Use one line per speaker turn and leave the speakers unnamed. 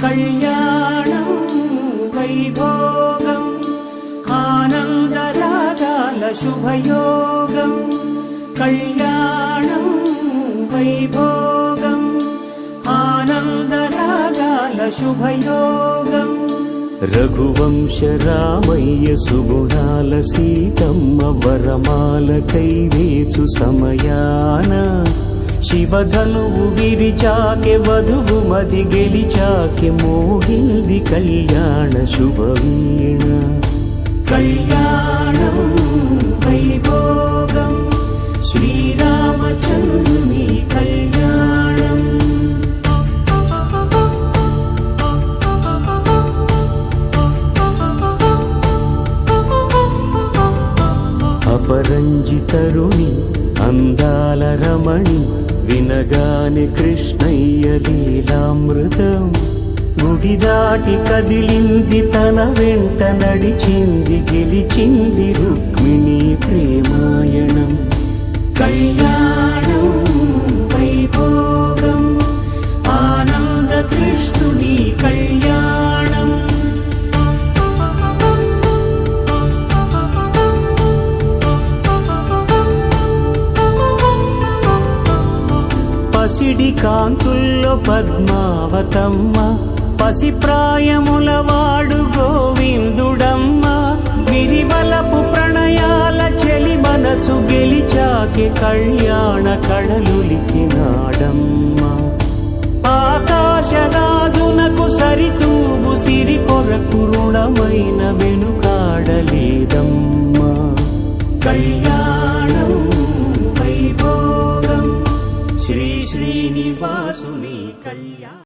కళ్యాణం వైభోగం ఆనందరాగాల శుభయోగం కళ్యాణం వైభోగం ఆనందరాగాల శుభయోగం రఘువంశ రామయ్య సుగుణాల సీతమ్మ వరమాల కైవేచు సమయాన శివధనువు విరిచాకె వధువు మది గెలిచాకె మోగింది కళ్యాణ శుభవీణ కళ్యాణం వైభోగం శ్రీరామచంద్రుని కళ్యాణం అపరంజితరుణి అందాల రమణి వినగానే కృష్ణయ్య లీలామృతం గుడి దాటి కదిలింది తన వెంట నడిచింది గెలిచింది రుక్మిణి ప్రేమాయణం కళ్యాణం వైభోగం ఆనంద కృష్ణుని కళ్యాణం పసిడి కాంతుల్లో పద్మావతమ్మ పసిప్రాయముల వాడు గోవిందుడమ్మ విరివలపు ప్రణయాల చెలి మనసు గెలిచాకె కళ్యాణ కళలులికినాడమ్మ ఆకాశరాజునకు సరితూబు సిరి కొరకు రుణమైన వెనుకాడలేదమ్మ కళ్యాణం వైభోగం శ్రీ శ్రీనివాసుని కళ్యాణం.